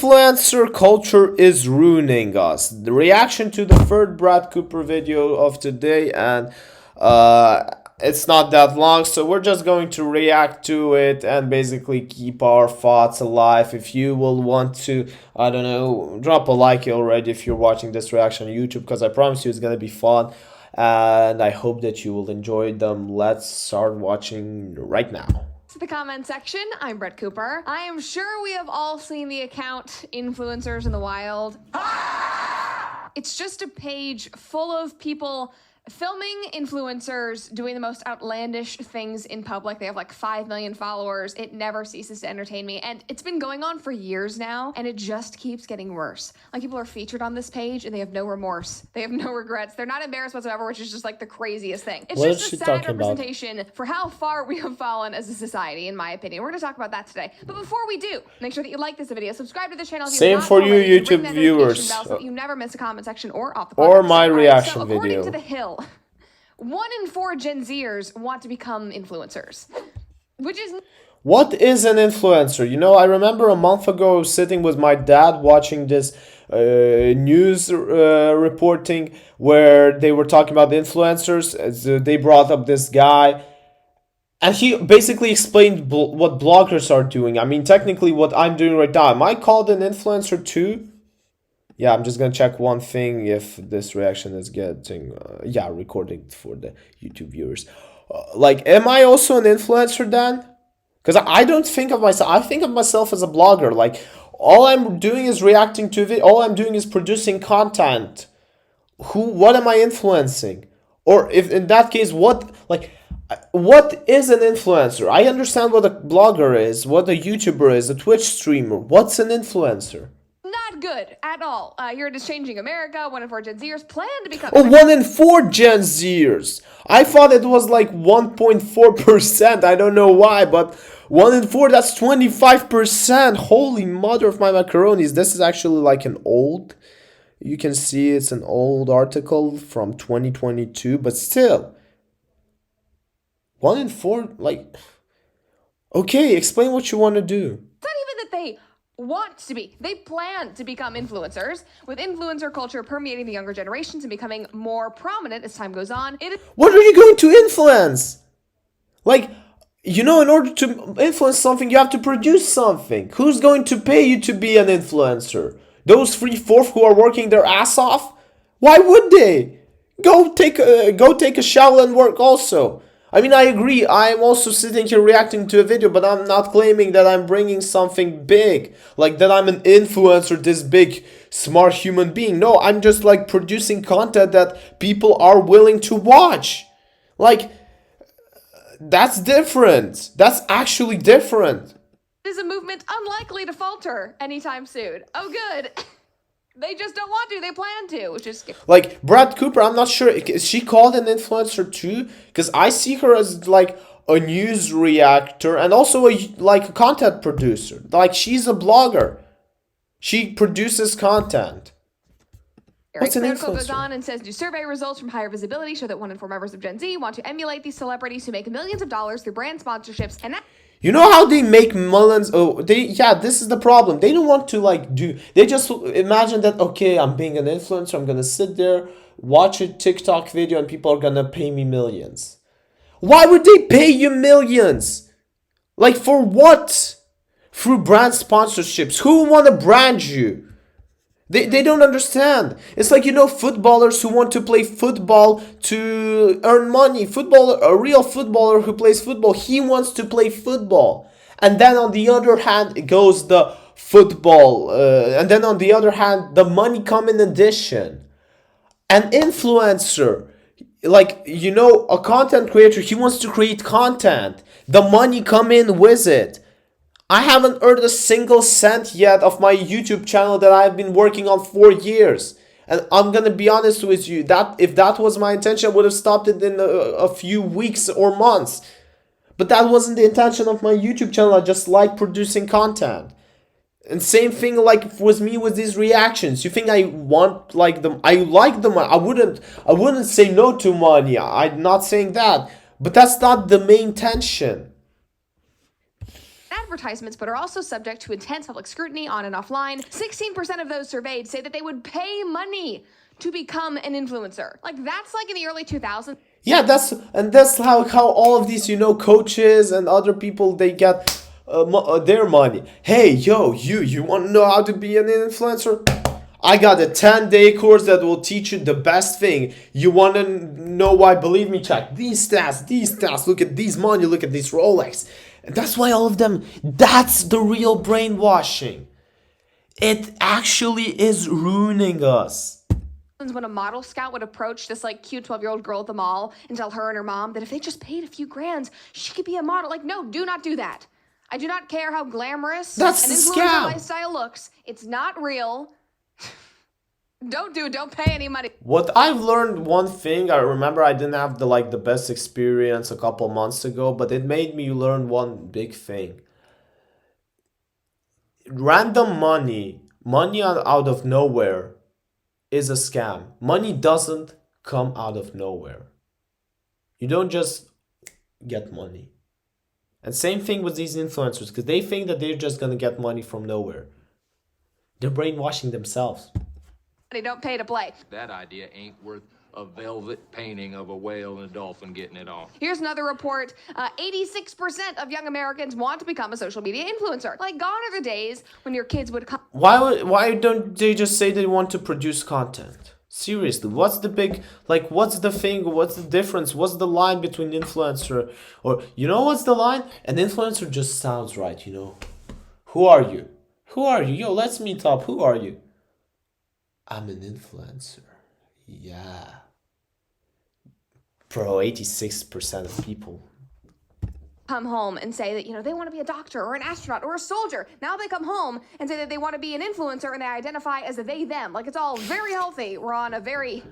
Influencer culture is ruining us. The reaction to the third Brad Cooper video of today, and it's not that long, so we're just going to react to it and basically keep our thoughts alive. If you will want to, I don't know, drop a like already if you're watching this reaction on YouTube, because I promise you it's gonna be fun, and I hope that you will enjoy them. Let's start watching right now. To the comment section, I'm Brett Cooper. I am sure we have all seen the account Influencers in the Wild. It's just a page full of people filming influencers doing the most outlandish things in public. They have like 5 million followers. It never ceases to entertain me. And it's been going on for years now, and it just keeps getting worse. Like, people are featured on this page and they have no remorse. They have no regrets. They're not embarrassed whatsoever, which is just like the craziest thing. It's just a sad representation for how far we have fallen as a society, in my opinion. We're gonna talk about that today. But before we do, make sure that you like this video, subscribe to the channel if you're not Same for you already, YouTube viewers. So that you never miss a comment section or off the Or my reaction so video. According to The Hill, 1 in 4 Gen Zers want to become influencers, which is... What is an influencer? You know, I remember a month ago I was sitting with my dad watching this news reporting where they were talking about the influencers. They brought up this guy, and he basically explained what bloggers are doing. I mean, technically what I'm doing right now, am I called an influencer too? Yeah, I'm just gonna check one thing if this reaction is getting, recording for the YouTube viewers. Like, am I also an influencer then? Because I don't think of myself, I think of myself as a blogger. Like, all I'm doing is reacting to it, all I'm doing is producing content. What am I influencing? Or if in that case, what is an influencer? I understand what a blogger is, what a YouTuber is, a Twitch streamer. What's an influencer? Not good at all. Here it is changing America. 1 in 4 Gen Zers plan to become... Oh, 1 in 4 Gen Zers. I thought it was like 1.4%. I don't know why, but 1 in 4, that's 25%. Holy mother of my macaronis. This is actually like an old... You can see it's an old article from 2022, but still. 1 in 4, like... Okay, explain what you want to do. It's not even that they want to be. They plan to become influencers, with influencer culture permeating the younger generations and becoming more prominent as time goes on. What are you going to influence? Like, you know, in order to influence something, you have to produce something. Who's going to pay you to be an influencer? Those 3/4 who are working their ass off? Why would they? Go take a shower and work also. I mean, I agree, I'm also sitting here reacting to a video, but I'm not claiming that I'm bringing something big. Like, that I'm an influencer, this big, smart human being. No, I'm just, like, producing content that people are willing to watch. Like, that's different. That's actually different. It is a movement unlikely to falter anytime soon. Oh, good. They just don't want to. They plan to, which is... Like, Brad Cooper, I'm not sure. Is she called an influencer too? Because I see her as, like, a news reactor and also, a content producer. Like, she's a blogger. She produces content. What's an influencer? Goes on and says, new survey results from higher visibility show that 1 in 4 members of Gen Z want to emulate these celebrities who make millions of dollars through brand sponsorships, and that... You know how they make millions? Oh, this is the problem. They don't want to, like, they just imagine that, okay, I'm being an influencer, I'm gonna sit there, watch a TikTok video, and people are gonna pay me millions. Why would they pay you millions? Like, for what? Through brand sponsorships. Who wanna brand you? They don't understand. It's like, you know, footballers who want to play football to earn money. A real footballer who plays football, he wants to play football. And then on the other hand goes the football. And then on the other hand, the money come in addition. An influencer, like, you know, a content creator, he wants to create content. The money come in with it. I haven't earned a single cent yet of my YouTube channel that I've been working on for years. And I'm gonna be honest with you, that if that was my intention, I would have stopped it in a few weeks or months. But that wasn't the intention of my YouTube channel. I just like producing content. And same thing like with me with these reactions. You think I want like them? I like them. I wouldn't say no to money. I'm not saying that. But that's not the main tension. That advertisements, but are also subject to intense public scrutiny on and offline. 16% of those surveyed say that they would pay money to become an influencer. Like, that's like in the early 2000s. Yeah, that's how all of these, coaches and other people, they get their money. Hey, yo, you want to know how to be an influencer? I got a 10-day course that will teach you the best thing. You want to know why? Believe me, check these stats. Look at these money, look at this Rolex. And that's why all of them, that's the real brainwashing. It actually is ruining us. When a model scout would approach this like cute 12-year-old girl at the mall and tell her and her mom that if they just paid a few grand, she could be a model. Like, no, do not do that. I do not care how glamorous an influencer lifestyle looks. It's not real. Don't do it. Don't pay any money. What I've learned, one thing, I remember I didn't have the best experience a couple months ago, but it made me learn one big thing. Random money out of nowhere is a scam. Money doesn't come out of nowhere. You don't just get money. And same thing with these influencers, because they think that they're just gonna get money from nowhere. They're brainwashing themselves. They don't pay to play. That idea ain't worth a velvet painting of a whale and a dolphin getting it on. Here's another report. 86% of young Americans want to become a social media influencer. Like, gone are the days when your kids would come. Why don't they just say they want to produce content? Seriously, what's the big, what's the thing, what's the difference, what's the line between influencer, or, what's the line? An influencer just sounds right, Who are you? Yo, let's meet up. Who are you? I'm an influencer. Yeah. Bro, 86% of people come home and say that, they want to be a doctor or an astronaut or a soldier. Now they come home and say that they want to be an influencer and they identify as a they, them. Like, it's all very healthy. We're on a very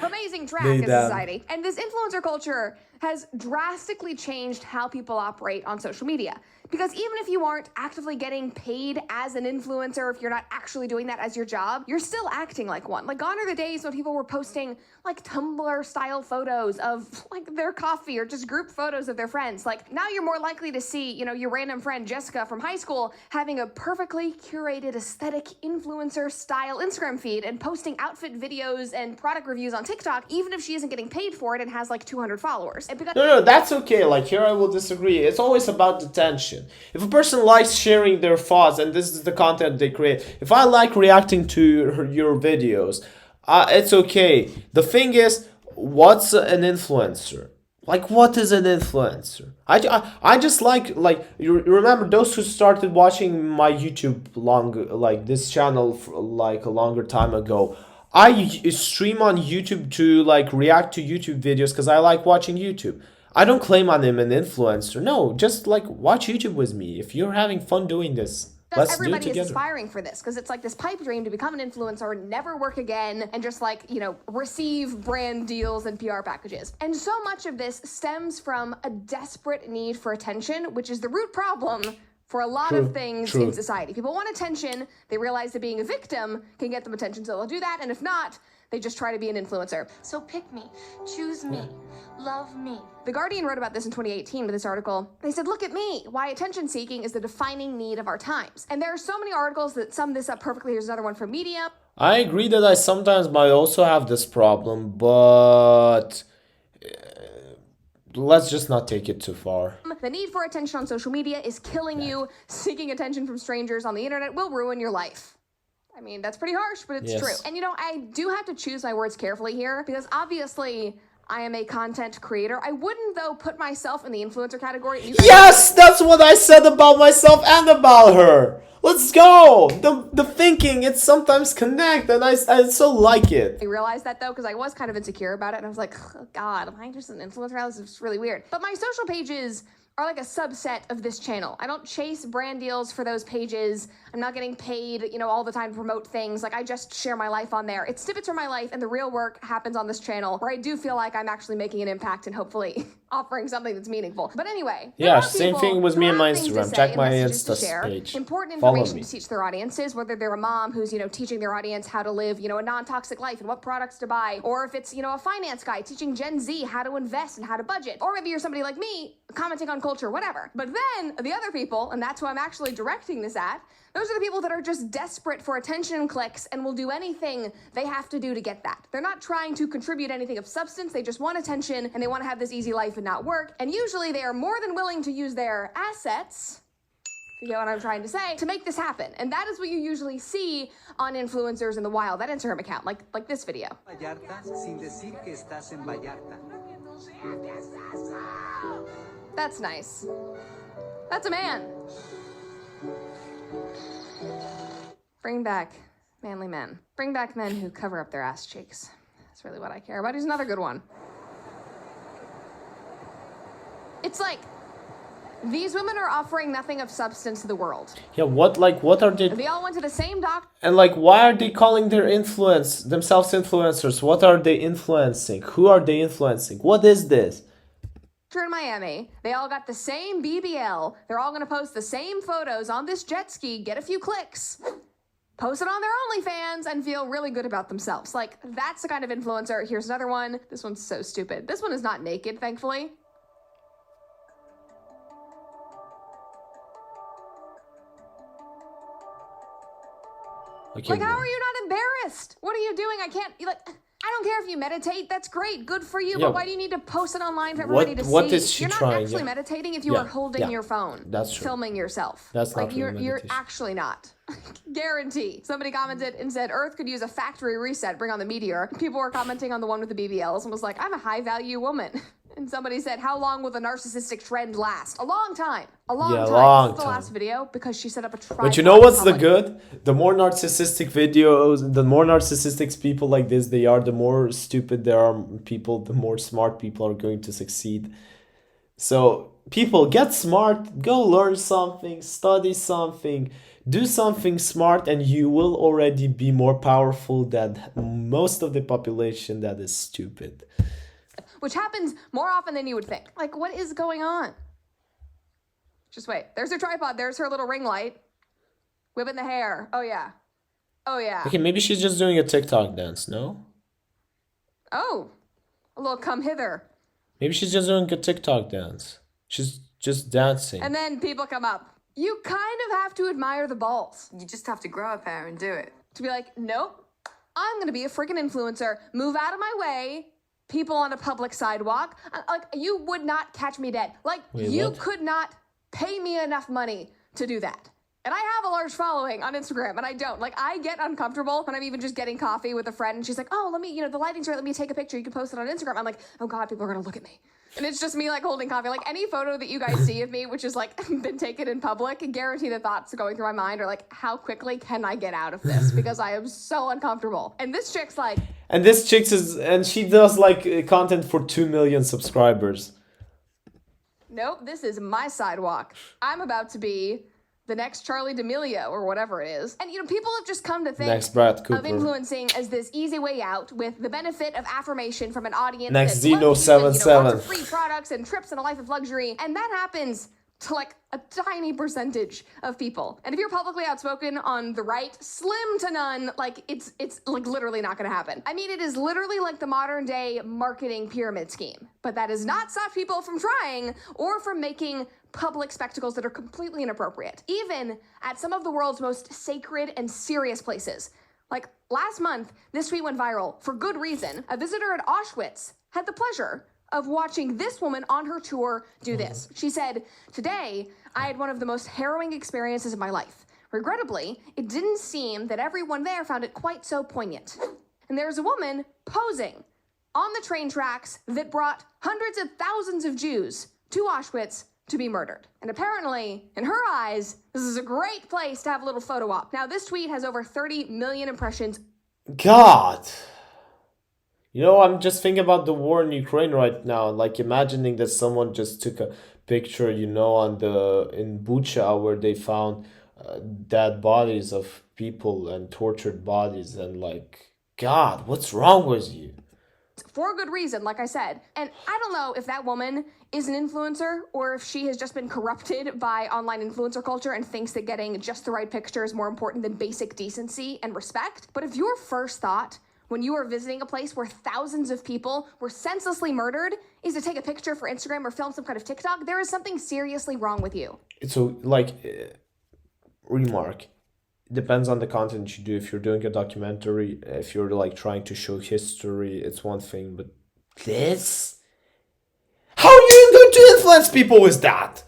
amazing track as a society. And this influencer culture has drastically changed how people operate on social media. Because even if you aren't actively getting paid as an influencer, if you're not actually doing that as your job, you're still acting like one. Like, gone are the days when people were posting Tumblr-style photos of their coffee or just group photos of their friends. Like, now you're more likely to see, your random friend Jessica from high school having a perfectly curated aesthetic influencer-style Instagram feed and posting outfit videos and product reviews on TikTok, even if she isn't getting paid for it and has 200 followers. No, that's okay. Here I will disagree. It's always about attention. If a person likes sharing their thoughts and this is the content they create, if I like reacting to your videos, it's okay. The thing is, what's an influencer? What is an influencer? I just you remember those who started watching my YouTube this channel a longer time ago. I stream on YouTube to react to YouTube videos because I like watching YouTube. I don't claim I'm an influencer. No, just watch YouTube with me. If you're having fun doing this, let's do it together. Everybody is aspiring for this because it's this pipe dream to become an influencer, never work again, and just receive brand deals and PR packages. And so much of this stems from a desperate need for attention, which is the root problem for a lot of things in society. People want attention. They realize that being a victim can get them attention, so they'll do that. And if not, they just try to be an influencer. So pick me, choose me, love me. The Guardian wrote about this in 2018 with this article. They said, look at me, why attention seeking is the defining need of our times. And there are so many articles that sum this up perfectly. Here's another one from Medium. I agree that I sometimes might also have this problem, but let's just not take it too far. The need for attention on social media is killing you. Seeking attention from strangers on the internet will ruin your life. I mean, that's pretty harsh, but it's true. And I do have to choose my words carefully here because obviously I am a content creator. I wouldn't, though, put myself in the influencer category. Yes, that's what I said about myself and about her. Let's go. The thinking, it sometimes connect, and I so like it. I realized that, though, because I was kind of insecure about it, and I was like, oh, God, am I just an influencer now? This is really weird. But my social pages are a subset of this channel. I don't chase brand deals for those pages. I'm not getting paid, all the time to promote things. I just share my life on there. It's snippets from my life, and the real work happens on this channel, where I do feel like I'm actually making an impact and hopefully offering something that's meaningful. But anyway, there Yeah, are same people thing with who me and have my things to Instagram. say Check and my messages to Insta share, page. important Follow information me. to teach their audiences, whether they're a mom who's, teaching their audience how to live, a non-toxic life and what products to buy, or if it's, a finance guy teaching Gen Z how to invest and how to budget, or maybe you're somebody like me commenting on culture, whatever. But then the other people, and that's who I'm actually directing this at, those are the people that are just desperate for attention and clicks and will do anything they have to do to get that. They're not trying to contribute anything of substance. They just want attention and they want to have this easy life and not work. And usually they are more than willing to use their assets, if you get what I'm trying to say, to make this happen. And that is what you usually see on influencers in the wild, that Instagram account, like this video. Vallarta sin decir que estás en Vallarta. That's nice. That's a man. Bring back manly men. Bring back men who cover up their ass cheeks. That's really what I care about. Here's another good one. It's like, these women are offering nothing of substance to the world. Yeah, what are they? They all went to the same doctor. And why are they calling themselves influencers? What are they influencing? Who are they influencing? What is this? In Miami, they all got the same BBL. They're all gonna post the same photos on this jet ski, get a few clicks, post it on their OnlyFans, and feel really good about themselves. That's the kind of influencer. Here's another one. This one's so stupid. This one is not naked, thankfully. Okay, How are you not embarrassed? What are you doing? I don't care if you meditate. That's great. Good for you. Yeah. But why do you need to post it online for everybody to see? What is she You're not trying? actually meditating if you are holding your phone. That's true. Filming yourself. That's not really you're meditation. actually not. Guarantee. Somebody commented and said, Earth could use a factory reset, bring on the meteor. People were commenting on the one with the BBLs and was like, I'm a high value woman. And somebody said, how long will the narcissistic trend last? A long time. A long time. Long This is the time. last video because she set up a tripod. But you know what's the public. good? The more narcissistic videos, the more narcissistic people like this they are, the more stupid there are people, the more smart people are going to succeed. So people, get smart, go learn something, study something, do something smart, and you will already be more powerful than most of the population that is stupid. Which happens more often than you would think. What is going on? Just wait. There's her tripod. There's her little ring light. Whipping the hair. Oh, yeah. Oh, yeah. Okay, maybe she's just doing a TikTok dance, no? Oh, a little come hither. Maybe she's just doing a TikTok dance. She's just dancing. And then people come up. You kind of have to admire the balls. You just have to grow a pair and do it. To be like, nope, I'm going to be a freaking influencer. Move out of my way. People on a public sidewalk. You would not catch me dead. Wait, you what? could not pay me enough money to do that. And I have a large following on Instagram, and I don't. I get uncomfortable when I'm even just getting coffee with a friend, and she's like, oh, let me, the lighting's right, let me take a picture. You can post it on Instagram. I'm like, oh God, people are going to look at me. And it's just me, holding coffee. Any photo that you guys see of me, which is, been taken in public, guarantee the thoughts going through my mind are, how quickly can I get out of this? Because I am so uncomfortable. And this chick's like... And this chick and she does, content for 2 million subscribers. Nope, this is my sidewalk. I'm about to be the next Charlie D'Amelio or whatever it is. And, people have just come to think Next Brad Cooper. of influencing as this easy way out with the benefit of affirmation from an audience Next that loves you and, zynoVII7. lots of free products and trips and a life of luxury. And that happens to a tiny percentage of people. And if you're publicly outspoken on the right, slim to none, it's literally not gonna happen. I mean, it is literally the modern day marketing pyramid scheme. But that has not stopped people from trying or from making public spectacles that are completely inappropriate, even at some of the world's most sacred and serious places. Last month, this tweet went viral for good reason. A visitor at Auschwitz had the pleasure of watching this woman on her tour do this. She said, today, I had one of the most harrowing experiences of my life. Regrettably, it didn't seem that everyone there found it quite so poignant. And there's a woman posing on the train tracks that brought hundreds of thousands of Jews to Auschwitz to be murdered. And apparently, in her eyes, this is a great place to have a little photo op. Now, this tweet has over 30 million impressions. God. I'm just thinking about the war in Ukraine right now, imagining that someone just took a picture, in Bucha where they found dead bodies of people and tortured bodies, and God, what's wrong with you? for good reason, like I said. And I don't know if that woman is an influencer or if she has just been corrupted by online influencer culture and thinks that getting just the right picture is more important than basic decency and respect. But if your first thought when you are visiting a place where thousands of people were senselessly murdered is to take a picture for Instagram or film some kind of TikTok, there is something seriously wrong with you. So, like, remark, depends on the content you do. If you're doing a documentary, if you're like trying to show history, it's one thing, but this? How are you going to influence people with that?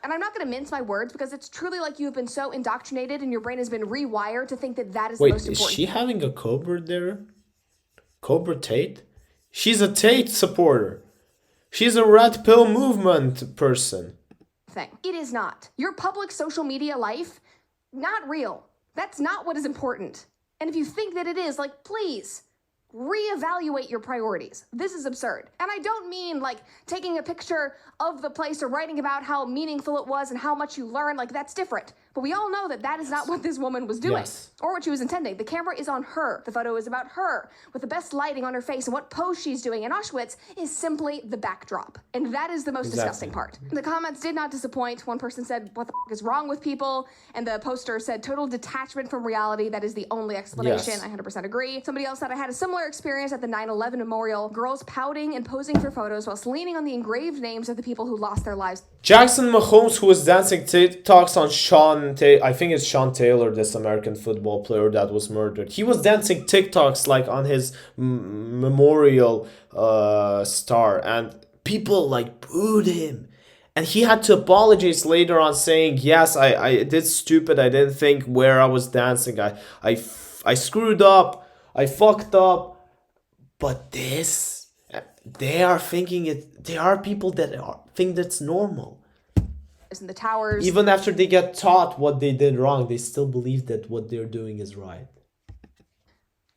And I'm not going to mince my words because it's truly like you've been so indoctrinated and your brain has been rewired to think that that is the most important. Wait, is she having a Cobra there? Cobra Tate? She's a Tate supporter. She's a red pill movement person. Thing. It is not. Your public social media life, not real. That's not what is important. And if you think that it is, like, please, reevaluate your priorities. This is absurd. And I don't mean like taking a picture of the place or writing about how meaningful it was and how much you learned. Like, that's different. But we all know that that is not what this woman was doing or what she was intending. The camera is on her. The photo is about her with the best lighting on her face, and what pose she's doing in Auschwitz is simply the backdrop. And that is the most disgusting part. The comments did not disappoint. One person said, "What the f is wrong with people?" And the poster said, "Total detachment from reality. That is the only explanation." I 100% agree. Somebody else said, "I had a similar experience at the 9/11 memorial. Girls pouting and posing for photos whilst leaning on the engraved names of the people who lost their lives." Jackson Mahomes, who was dancing TikToks on I think it's Sean Taylor, this American football player that was murdered. He was dancing TikToks like on his memorial star, and people like booed him. And he had to apologize later on, saying, "Yes, I did stupid. I didn't think where I was dancing. I screwed up. I fucked up." But this, they are thinking it. There are people that think that's normal. In the towers. Even after they get taught what they did wrong, they still believe that what they're doing is right.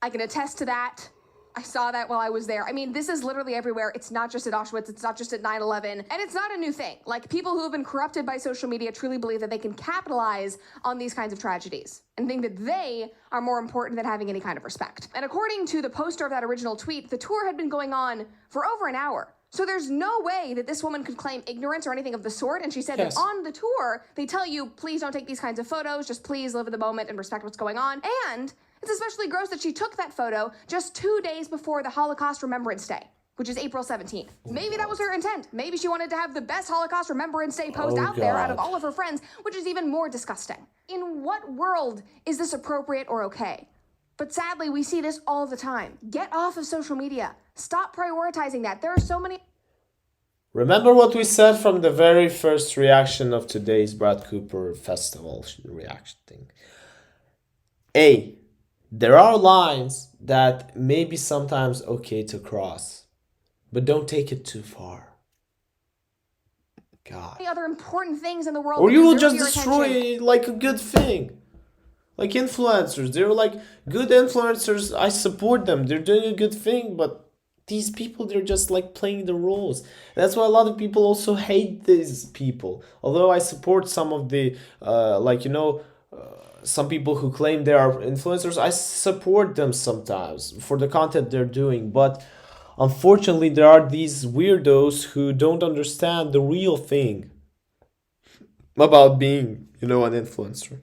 I can attest to that. I saw that while I was there. I mean, this is literally everywhere. It's not just at Auschwitz. It's not just at 9/11. And it's not a new thing. Like, people who have been corrupted by social media truly believe that they can capitalize on these kinds of tragedies and think that they are more important than having any kind of respect. And according to the poster of that original tweet, the tour had been going on for over an hour. So there's no way that this woman could claim ignorance or anything of the sort. And she said that on the tour, they tell you, please don't take these kinds of photos. Just please live in the moment and respect what's going on. And it's especially gross that she took that photo just 2 days before the Holocaust Remembrance Day, which is April 17th. Maybe that was her intent. Maybe she wanted to have the best Holocaust Remembrance Day post out there out of all of her friends, which is even more disgusting. In what world is this appropriate or okay? But sadly, we see this all the time. Get off of social media. Stop prioritizing that. There are so many... Remember what we said from the very first reaction of today's Brad Cooper Festival reaction thing. There are lines that may be sometimes okay to cross, but don't take it too far. God. Other important things in the world. Or you will just destroy like a good thing. Like influencers. They're like good influencers. I support them. They're doing a good thing, but these people, they're just like playing the roles. That's why a lot of people also hate these people. Although I support some of the, some people who claim they are influencers, I support them sometimes for the content they're doing. But unfortunately, there are these weirdos who don't understand the real thing about being, an influencer.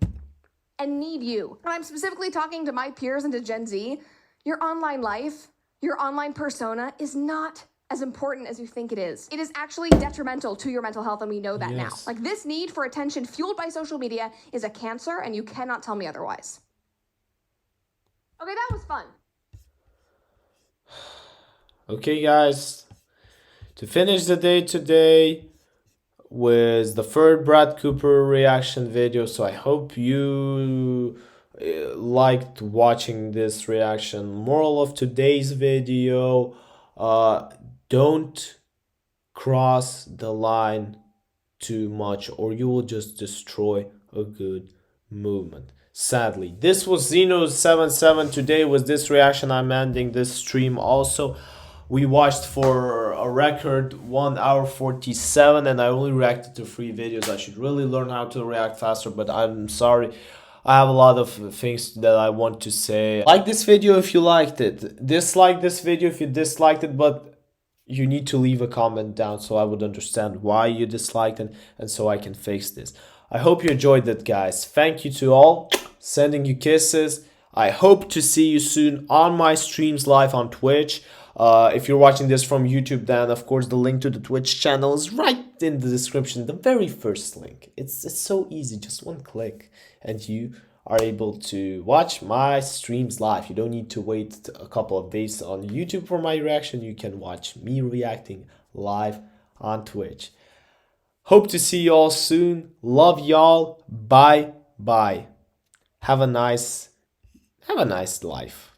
And need you. And I'm specifically talking to my peers and to Gen Z. Your online life, your online persona is not as important as you think it is. It is actually detrimental to your mental health, and we know that now. Like, this need for attention fueled by social media is a cancer, and you cannot tell me otherwise. Okay, that was fun. Okay, guys. To finish the day today with the third Brad Cooper reaction video, so I hope you liked watching this reaction. Moral of today's video, don't cross the line too much or you will just destroy a good movement. Sadly, this was zynoVII7 today. With this reaction, I'm ending this stream. Also, we watched for a record 1 hour 47 and I only reacted to 3 videos. I should really learn how to react faster, but I'm sorry. I have a lot of things that I want to say. Like this video if you liked it. Dislike this video if you disliked it, but you need to leave a comment down so I would understand why you disliked it and so I can fix this. I hope you enjoyed that, guys. Thank you to all. Sending you kisses. I hope to see you soon on my streams live on Twitch. If you're watching this from YouTube, then of course the link to the Twitch channel is right in the description, the very first link. It's so easy, just one click and you are able to watch my streams live. You don't need to wait a couple of days on YouTube for my reaction. You can watch me reacting live on Twitch. Hope to see you all soon. Love y'all. Bye bye. Have a nice life.